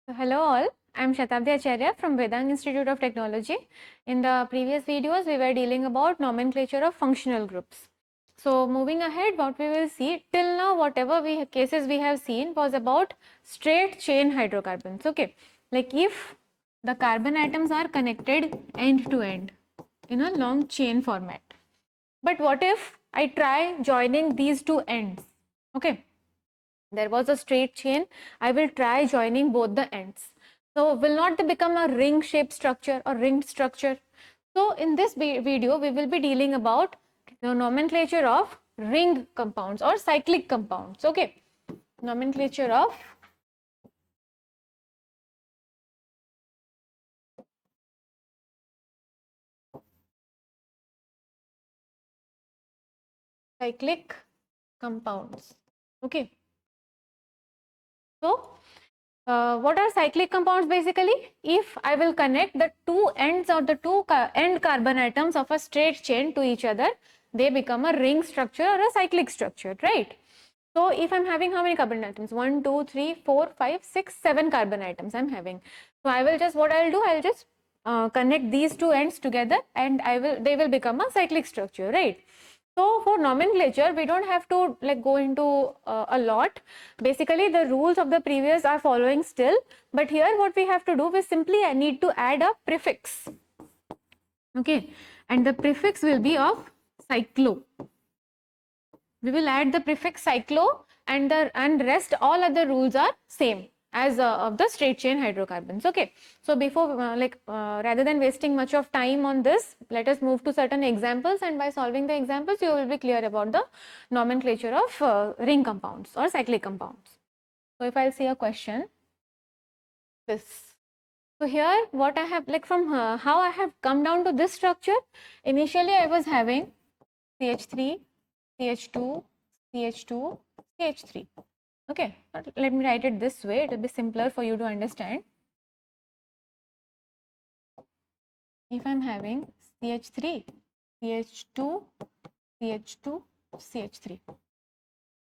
So hello all, I am Shatabdi Acharya from Vedang Institute of Technology. In the previous videos, we were dealing about nomenclature of functional groups. So moving ahead, what we will see till now, whatever cases we have seen was about straight chain hydrocarbons. Okay, like if the carbon atoms are connected end to end in a long chain format. But what if I try joining these two ends? Okay, there was a straight chain, I will try joining both the ends. So will not they become a ring shaped structure or ringed structure? So in this video we will be dealing about the nomenclature of ring compounds or cyclic compounds. Okay, nomenclature of cyclic compounds. Okay, so what are cyclic compounds basically? If I will connect the two ends or the two end carbon atoms of a straight chain to each other, they become a ring structure or a cyclic structure, right? So if I'm having how many carbon atoms? 1, 2, 3, 4, 5, 6, 7 carbon atoms I'm having. So I will just, what I'll do, I'll just connect these two ends together and they will become a cyclic structure, right? So for nomenclature, we don't have to like go into a lot. Basically, the rules of the previous are following still. But here what we have to do is simply I need to add a prefix. Okay. And the prefix will be of cyclo. We will add the prefix cyclo and rest all other rules are same as of the straight chain hydrocarbons. Okay, so before rather than wasting much of time on this, let us move to certain examples, and by solving the examples you will be clear about the nomenclature of ring compounds or cyclic compounds. So if I'll see a question, this. So here what I have like from how I have come down to this structure. Initially I was having CH3, CH2, CH2, CH3. Okay, let me write it this way, it will be simpler for you to understand. If I'm having CH3, CH2, CH2, CH3.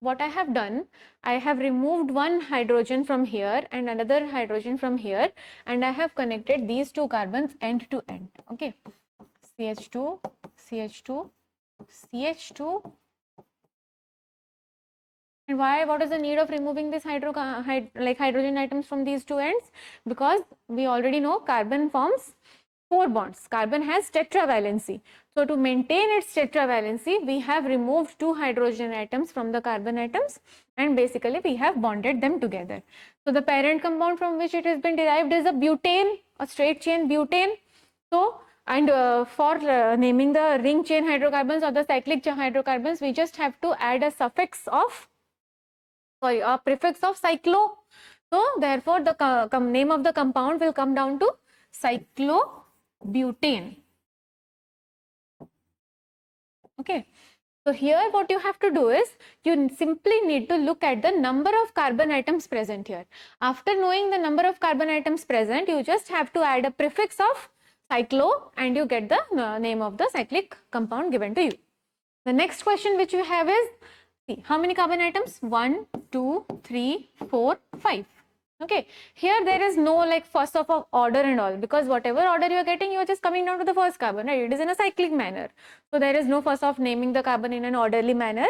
What I have done, I have removed one hydrogen from here and another hydrogen from here, and I have connected these two carbons end to end. Okay, CH2, CH2, CH2. And why? What is the need of removing this hydrogen atoms from these two ends? Because we already know carbon forms 4 bonds. Carbon has tetravalency. So to maintain its tetravalency, we have removed 2 hydrogen atoms from the carbon atoms, and basically we have bonded them together. So the parent compound from which it has been derived is a butane, a straight chain butane. So and for naming the ring chain hydrocarbons or the cyclic hydrocarbons, we just have to add a suffix of a prefix of cyclo. So therefore the name of the compound will come down to cyclobutane. Okay, so here what you have to do is you simply need to look at the number of carbon atoms present here. After knowing the number of carbon atoms present, you just have to add a prefix of cyclo and you get the name of the cyclic compound given to you. The next question which you have is, see, how many carbon atoms? 1, 2, 3, 4, 5. Okay, here there is no like first of order and all, because whatever order you are getting, you are just coming down to the first carbon, right? It is in a cyclic manner. So there is no first of naming the carbon in an orderly manner.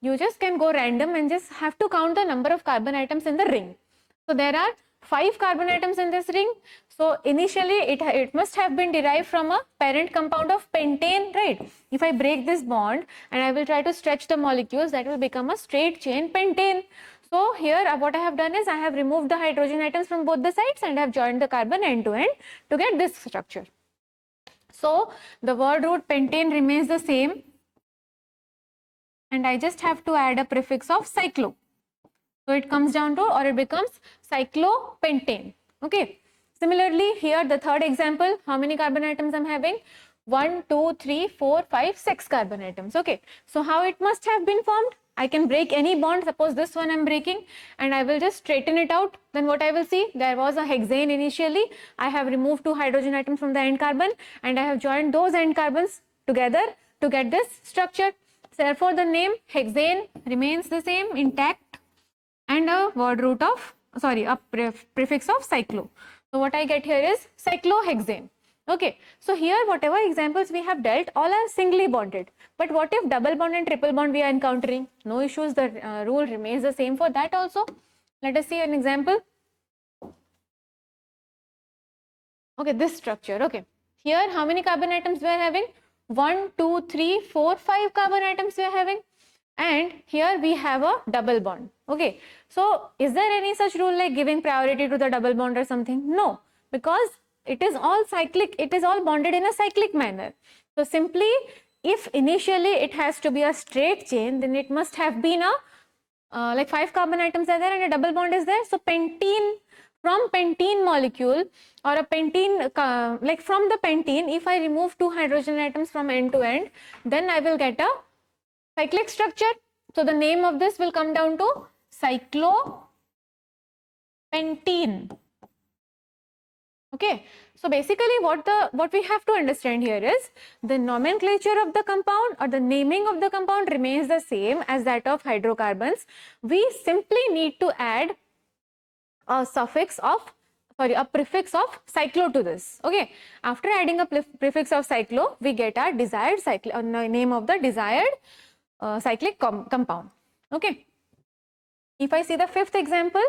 You just can go random and just have to count the number of carbon atoms in the ring. So there are 5 carbon atoms in this ring. So initially it must have been derived from a parent compound of pentane, right? If I break this bond and I will try to stretch the molecules, that will become a straight chain pentane. So here what I have done is I have removed the hydrogen atoms from both the sides and have joined the carbon end to end to get this structure. So the word root pentane remains the same, and I just have to add a prefix of cyclo. So it comes down to, or it becomes cyclopentane. Okay. Similarly, here the third example, how many carbon atoms I'm having? 1, 2, 3, 4, 5, 6 carbon atoms. Okay. So how it must have been formed? I can break any bond. Suppose this one I'm breaking and I will just straighten it out. Then what I will see? There was a hexane initially. I have removed 2 hydrogen atoms from the end carbon and I have joined those end carbons together to get this structure. So therefore, the name hexane remains the same, intact, and a word root of sorry, a prefix of cyclo. So what I get here is cyclohexane. Okay, so here whatever examples we have dealt, all are singly bonded. But what if double bond and triple bond we are encountering? No issues, the rule remains the same for that also. Let us see an example. Okay, this structure. Okay, here how many carbon atoms we are having? 1, 2, 3, 4, 5 carbon atoms we are having, and here we have a double bond. Okay, so is there any such rule like giving priority to the double bond or something? No, because it is all cyclic, it is all bonded in a cyclic manner. So simply, if initially it has to be a straight chain, then it must have been a like 5 carbon atoms are there and a double bond is there. So pentene, from pentene molecule or a pentene, like from the pentene, if I remove 2 hydrogen atoms from end to end, then I will get a cyclic structure. So the name of this will come down to cyclopentene. Okay, so basically what we have to understand here is the nomenclature of the compound or the naming of the compound remains the same as that of hydrocarbons. We simply need to add a suffix of, sorry, a prefix of cyclo to this. Okay, after adding a prefix of cyclo, we get our desired name of the desired cyclic compound. Okay, if I see the fifth example,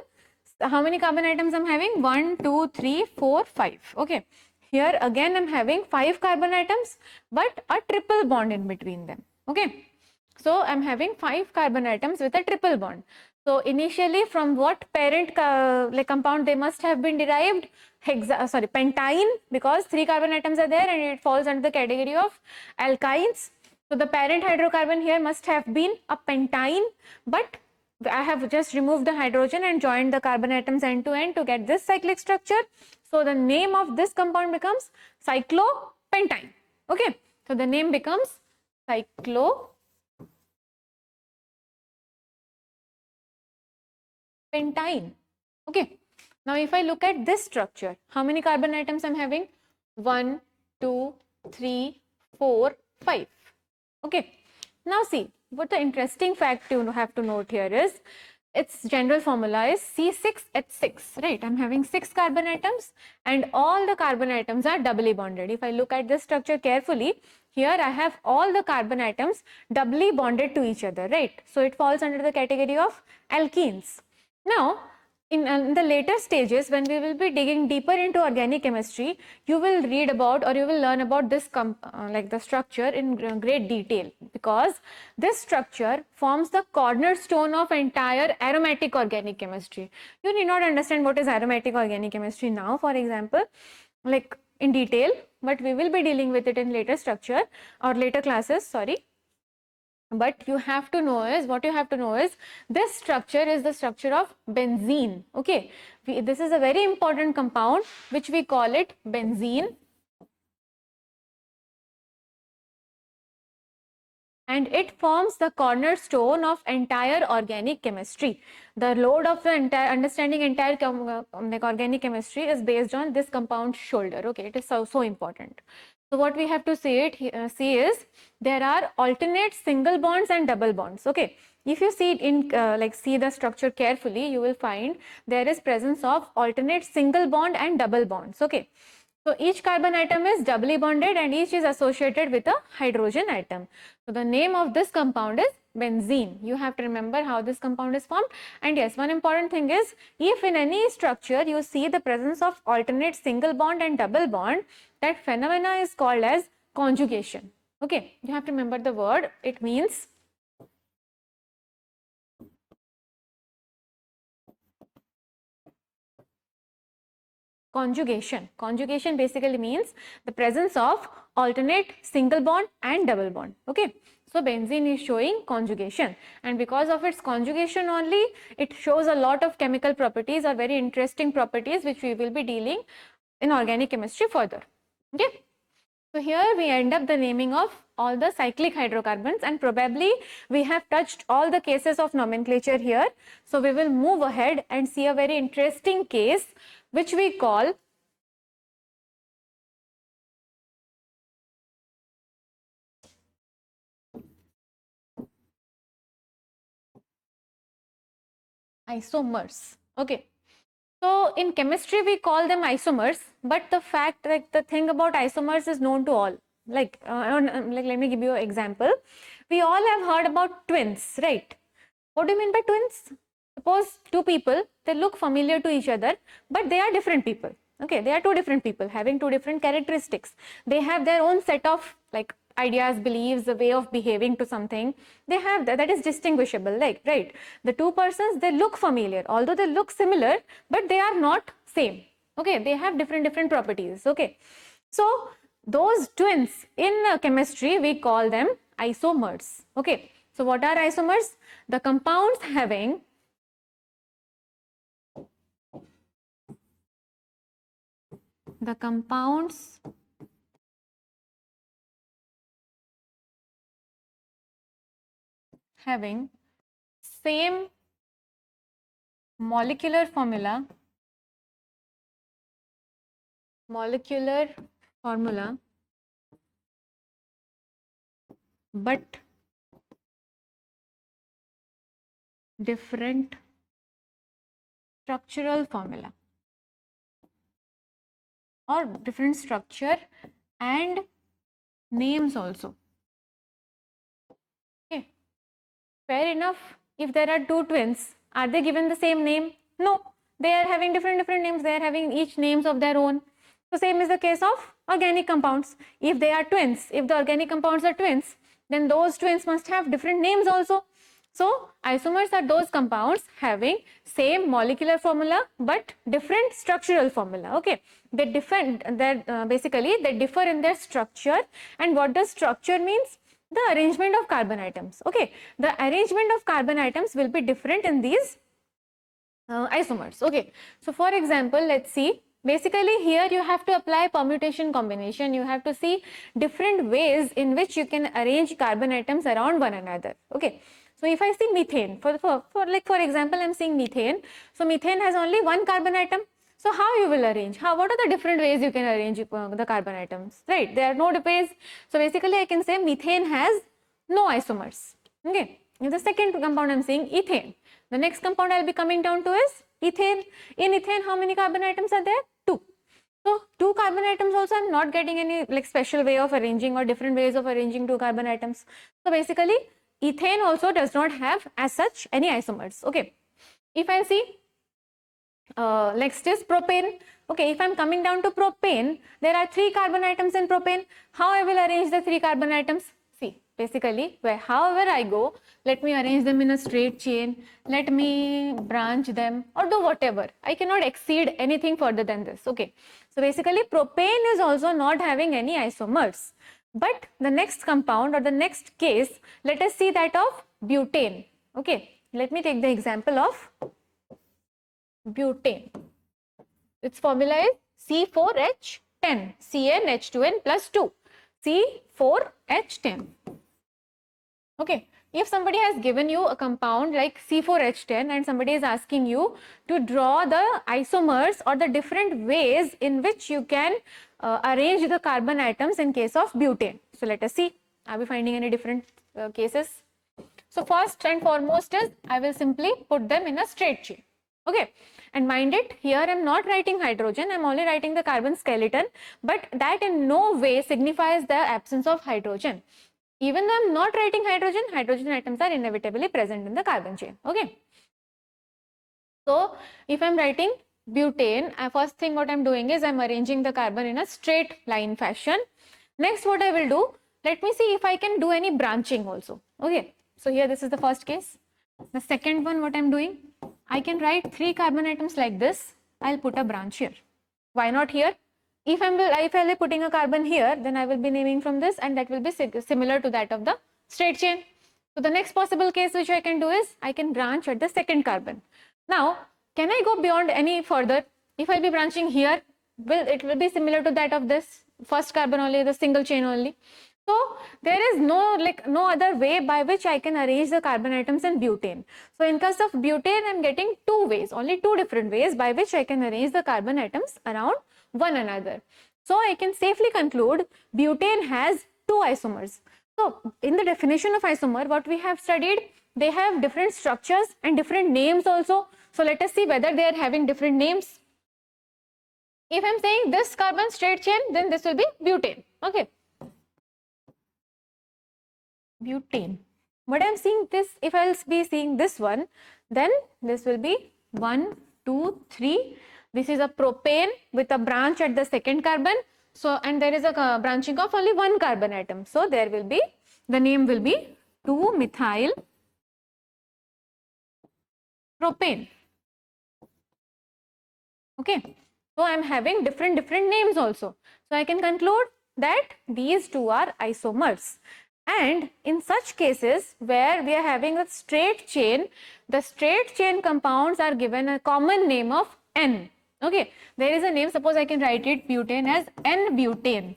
how many carbon atoms I'm having? 1, 2, 3, 4, 5. Okay, here again I'm having 5 carbon atoms, but a triple bond in between them. Okay, so I'm having 5 carbon atoms with a triple bond. So initially, from what parent like compound they must have been derived? Pentyne, because 3 carbon atoms are there and it falls under the category of alkynes. So the parent hydrocarbon here must have been a pentyne, but I have just removed the hydrogen and joined the carbon atoms end to end to get this cyclic structure. So the name of this compound becomes cyclopentine. Okay, so the name becomes cyclopentine. Okay, now if I look at this structure, how many carbon atoms I'm having? 1, 2, 3, 4, 5. Okay, now see, what the interesting fact you have to note here is its general formula is C6H6, right? I'm having 6 carbon atoms and all the carbon atoms are doubly bonded. If I look at this structure carefully, here I have all the carbon atoms doubly bonded to each other, right? So it falls under the category of alkenes. Now, in the later stages, when we will be digging deeper into organic chemistry, you will read about or you will learn about this like the structure in great detail, because this structure forms the cornerstone of entire aromatic organic chemistry. You need not understand what is aromatic organic chemistry now, for example, like in detail, but we will be dealing with it in later structure or later classes, sorry. But you have to know is, what you have to know is, this structure is the structure of benzene. Okay, this is a very important compound which we call it benzene, and it forms the cornerstone of entire organic chemistry. The load of the entire understanding entire like organic chemistry is based on this compound shoulder. Okay, it is so important. So what we have to see is there are alternate single bonds and double bonds. Okay, if you see it in like see the structure carefully, you will find there is presence of alternate single bond and double bonds. Okay, so each carbon atom is doubly bonded and each is associated with a hydrogen atom. So the name of this compound is benzene. You have to remember how this compound is formed. And yes, one important thing is, if in any structure you see the presence of alternate single bond and double bond, that phenomena is called as conjugation. Okay, you have to remember the word. It means conjugation. Conjugation basically means the presence of alternate single bond and double bond. Okay, so benzene is showing conjugation, and because of its conjugation only, it shows a lot of chemical properties or very interesting properties which we will be dealing in organic chemistry further. Okay, so here we end up the naming of all the cyclic hydrocarbons, and probably we have touched all the cases of nomenclature here. So we will move ahead and see a very interesting case which we call isomers. Okay, So in chemistry, we call them isomers, but the fact, like the thing about isomers is known to all. Like let me give you an example. We all have heard about twins, right? What do you mean by twins? Suppose two people, they look familiar to each other, but they are different people. Okay, they are two different people having two different characteristics. They have their own set of like ideas, beliefs, the way of behaving to something. They have that is distinguishable, like, right? The two persons, they look familiar, although they look similar, but they are not same. Okay, they have different properties. Okay, so those twins in chemistry, we call them isomers. Okay, so what are isomers? The compounds having same molecular formula but different structural formula or different structure and names also. Okay, fair enough. If there are two twins, are they given the same name? No, they are having different names. They are having each names of their own. So same is the case of organic compounds. If they are twins, if the organic compounds are twins, then those twins must have different names also. So isomers are those compounds having same molecular formula but different structural formula. Okay, they basically they differ in their structure. And what does structure means? The arrangement of carbon atoms. Okay, the arrangement of carbon atoms will be different in these isomers. Okay, so for example, let's see. Basically here you have to apply permutation combination. You have to see different ways in which you can arrange carbon atoms around one another. Okay, so if I see methane, for example, I'm seeing methane. So methane has only one carbon atom. So how you will arrange? What are the different ways you can arrange the carbon atoms? Right, there are no ways. So basically I can say methane has no isomers. Okay, in the second compound I'm saying ethane. The next compound I'll be coming down to is ethane. In ethane, how many carbon atoms are there? 2. So 2 carbon atoms also, I'm not getting any like special way of arranging or different ways of arranging 2 carbon atoms. So basically ethane also does not have as such any isomers. Okay, if I see next is propane. Okay, if I'm coming down to propane, there are 3 carbon atoms in propane. How I will arrange the 3 carbon atoms? See, basically, however I go, let me arrange them in a straight chain, let me branch them or do whatever. I cannot exceed anything further than this. Okay, so basically propane is also not having any isomers. But the next compound or the next case, let us see that of butane. Okay, let me take the example of butane. Its formula is C4H10, CnH2n plus 2, C4H10. Okay, if somebody has given you a compound like C4H10 and somebody is asking you to draw the isomers or the different ways in which you can arrange the carbon atoms in case of butane. So let us see, are we finding any different cases? So first and foremost is, I will simply put them in a straight chain. Okay, and mind it, here I am not writing hydrogen, I am only writing the carbon skeleton, but that in no way signifies the absence of hydrogen. Even though I am not writing hydrogen, hydrogen atoms are inevitably present in the carbon chain. Okay, so if I am writing butane, first thing what I am doing is I am arranging the carbon in a straight line fashion. Next what I will do, let me see if I can do any branching also. Okay, so here this is the first case. The second one, what I am doing, I can write 3 carbon atoms like this. I'll put a branch here. Why not here? If I'll be putting a carbon here, then I will be naming from this, and that will be similar to that of the straight chain. So the next possible case which I can do is I can branch at the second carbon. Now, can I go beyond any further? If I'll be branching here, it will be similar to that of this first carbon only, the single chain only. So there is no other way by which I can arrange the carbon atoms in butane. So in case of butane, I am getting 2 ways, only 2 different ways by which I can arrange the carbon atoms around one another. So I can safely conclude butane has 2 isomers. So in the definition of isomer, what we have studied, they have different structures and different names also. So let us see whether they are having different names. If I'm saying this carbon straight chain, then this will be butane. Okay. Butane. But I'm seeing this, if I'll be seeing this one, then this will be 1, 2, 3. This is a propane with a branch at the second carbon. So, and there is a branching of only one carbon atom. So, there will be, the name will be 2-methyl propane. Okay. So, I am having different names also. So, I can conclude that these two are isomers. And in such cases where we are having a straight chain, the straight chain compounds are given a common name of N. Okay, there is a name, suppose I can write it butane as N-butane.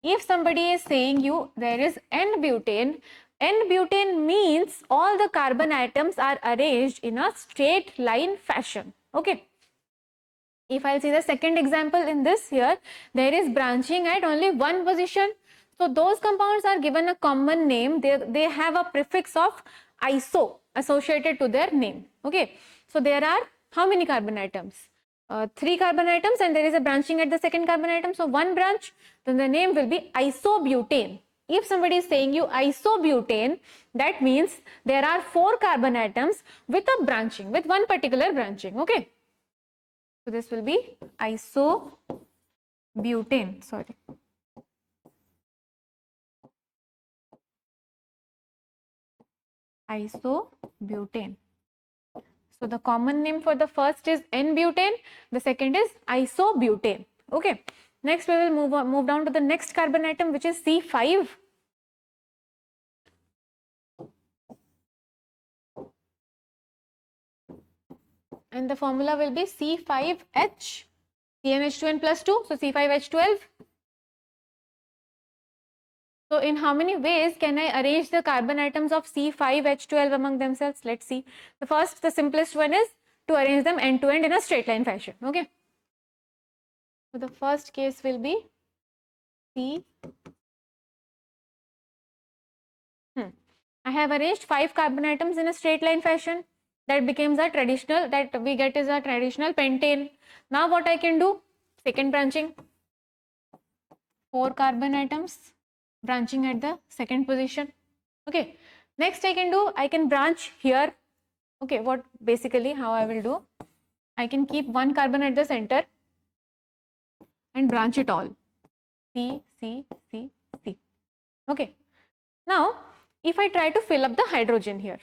If somebody is saying you there is N-butane, N-butane means all the carbon atoms are arranged in a straight line fashion. Okay. If I'll see the second example in this here, there is branching at only one position. So those compounds are given a common name. They have a prefix of iso associated to their name. Okay. So there are how many carbon atoms? 3 carbon atoms, and there is a branching at the second carbon atom. So one branch, then the name will be isobutane. If somebody is saying you isobutane, that means there are 4 carbon atoms with a branching, with one particular branching. Okay. So this will be isobutane. Sorry. Isobutane. So the common name for the first is N-butane, the second is isobutane. Okay. Next we will move down to the next carbon atom, which is C5. And the formula will be C5H, CnH2n plus 2, so C5H12. So in how many ways can I arrange the carbon atoms of C5H12 among themselves? Let's see. The first, the simplest one is to arrange them end to end in a straight line fashion. Okay. So the first case will be C. I have arranged 5 carbon atoms in a straight line fashion. That becomes a traditional, that we get is a traditional pentane. Now what I can do? Second branching. 4 carbon atoms branching at the second position. Okay. Next I can do, I can branch here. Okay, what basically how I will do? I can keep one carbon at the center and branch it all. C, C, C, C. Okay. Now, if I try to fill up the hydrogen here,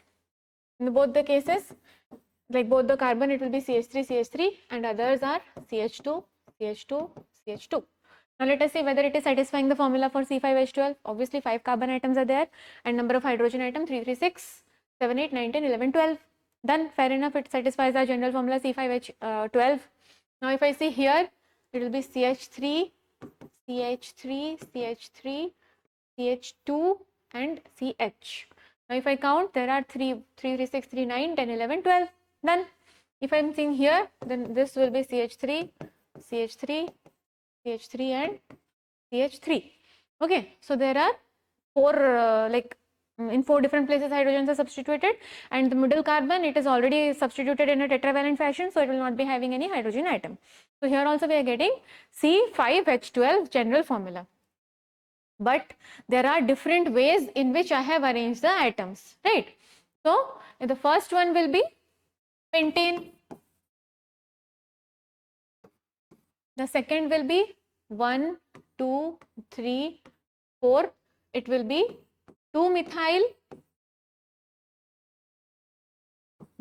in both the cases, like both the carbon, it will be CH3, CH3, and others are CH2, CH2, CH2. Now let us see whether it is satisfying the formula for C5H12. Obviously 5 carbon atoms are there and number of hydrogen atom 3, 3, 6, 7, 8, 9, 10, 11, 12. Done, fair enough, it satisfies our general formula C5H12. Now if I see here, it will be CH3, CH3, CH3, CH2 and CH. Now if I count, there are 3, 3, 6, 3, 9, 10, 11, 12. Done. If I am seeing here, then this will be CH3, CH3, CH3 and CH3. Okay, so there are 4 in 4 different places hydrogens are substituted, and the middle carbon, it is already substituted in a tetravalent fashion, so it will not be having any hydrogen atom. So here also we are getting C5H12 general formula. But there are different ways in which I have arranged the atoms, right? So the first one will be pentane. The second will be 1, 2, 3, 4. It will be 2-methyl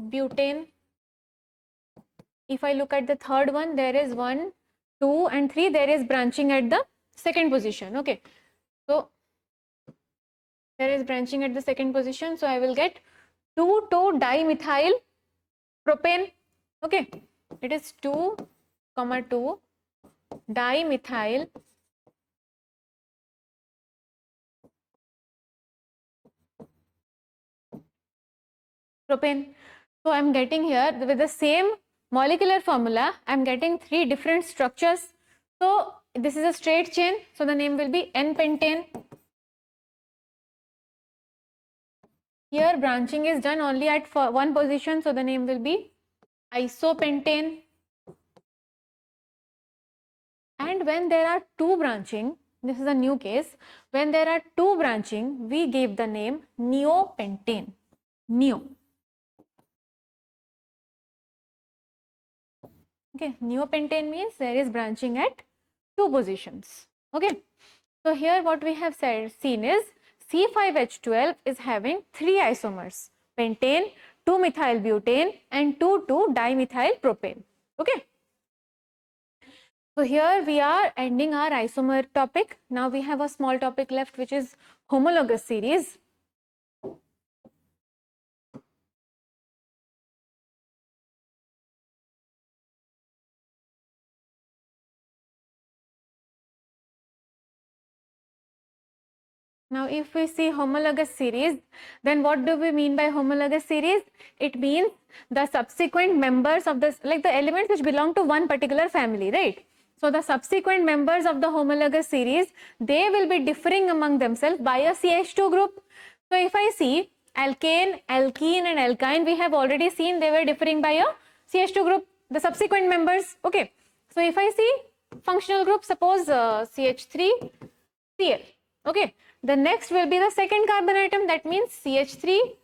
butane. If I look at the third one, there is 1, 2 and 3. There is branching at the second position. Okay. So there is branching at the second position. So I will get 2,2-dimethyl propane. Okay. It is 2, 2 dimethyl propane. So I'm getting here with the same molecular formula, I'm getting 3 different structures. So this is a straight chain, so the name will be N-pentane. Here branching is done only at one position, so the name will be isopentane. And when there are two branching, this is a new case, when there are two branching, we give the name neopentane. Neo. Okay, neopentane means there is branching at two positions. Okay, so here what we have seen is C5H12 is having three isomers, pentane, 2-methylbutane and 2,2-dimethylpropane. Okay. So here we are ending our isomer topic. Now we have a small topic left, which is homologous series. Now if we see homologous series, then what do we mean by homologous series? It means the subsequent members of this, like the elements which belong to one particular family, right? So the subsequent members of the homologous series, they will be differing among themselves by a CH2 group. So if I see alkane, alkene and alkyne, we have already seen they were differing by a CH2 group, the subsequent members. Okay. So if I see functional group, suppose CH3, Cl. Okay. The next will be the second carbon atom, that means CH3,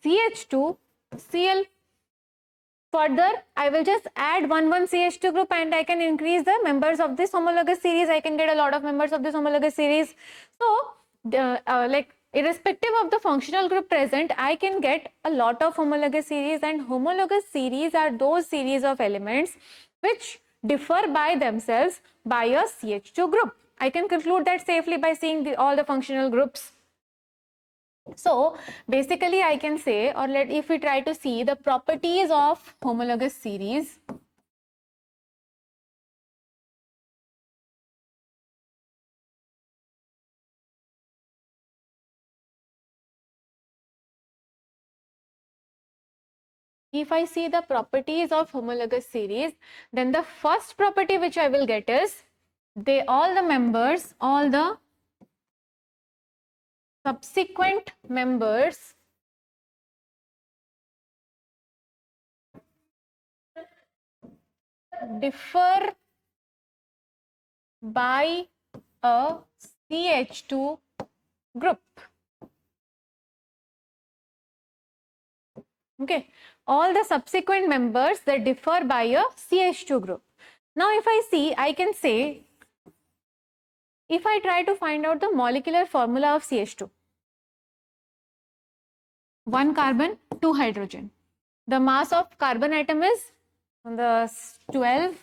CH2, Cl. Further, I will just add one CH2 group and I can increase the members of this homologous series. I can get a lot of members of this homologous series. So, like irrespective of the functional group present, I can get a lot of homologous series, and homologous series are those series of elements which differ by themselves by a CH2 group. I can conclude that safely by seeing all the functional groups. So basically I can say, or if we try to see the properties of homologous series, if I see the properties of homologous series, then the first property which I will get is all the subsequent members differ by a CH2 group. Okay, all the subsequent members that differ by a CH2 group. Now if I see, I can say, if I try to find out the molecular formula of CH2, 1 carbon, 2 hydrogen. The mass of carbon atom is the 12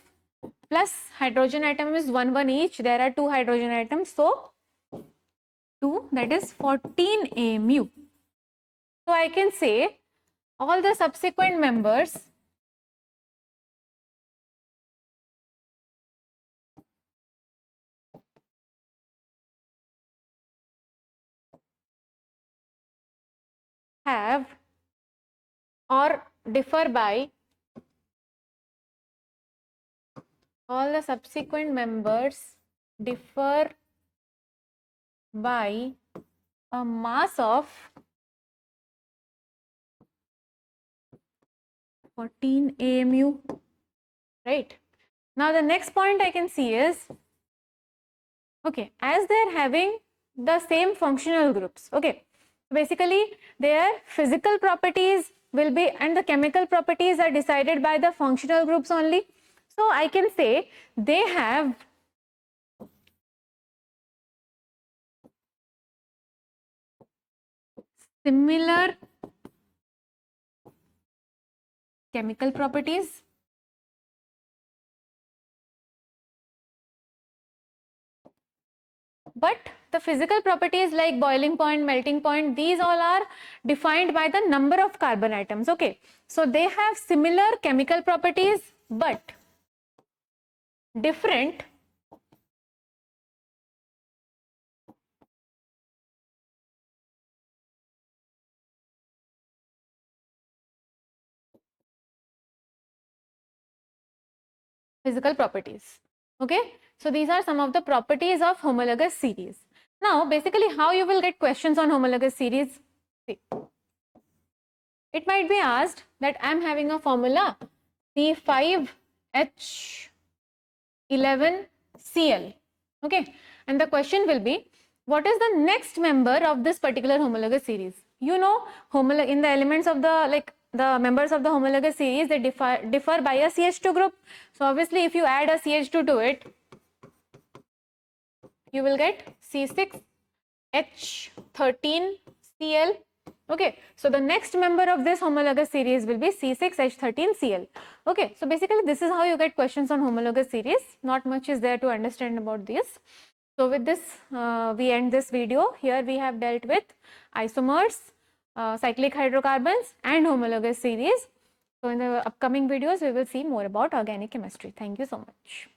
plus hydrogen atom is 1 each. There are 2 hydrogen atoms, so 2, that is 14 AMU. So I can say all the subsequent members have or differ by, all the subsequent members differ by a mass of 14 AMU, right? Now the next point I can see is, okay, as they're having the same functional groups, okay, basically their physical properties will be, and the chemical properties are decided by the functional groups only. So I can say they have similar chemical properties, but the physical properties like boiling point, melting point, these all are defined by the number of carbon atoms. Okay, so they have similar chemical properties but different physical properties. Okay, so these are some of the properties of homologous series. Now basically how you will get questions on homologous series. See, it might be asked that I am having a formula C5H11Cl. Okay, and the question will be, what is the next member of this particular homologous series? You know, in the elements of the the members of the homologous series, they differ by a CH2 group. So obviously, if you add a CH2 to it, you will get C6H13Cl. Okay, so the next member of this homologous series will be C6H13Cl. Okay, so basically this is how you get questions on homologous series. Not much is there to understand about this. So with this, we end this video. Here we have dealt with isomers, cyclic hydrocarbons and homologous series. So in the upcoming videos, we will see more about organic chemistry. Thank you so much.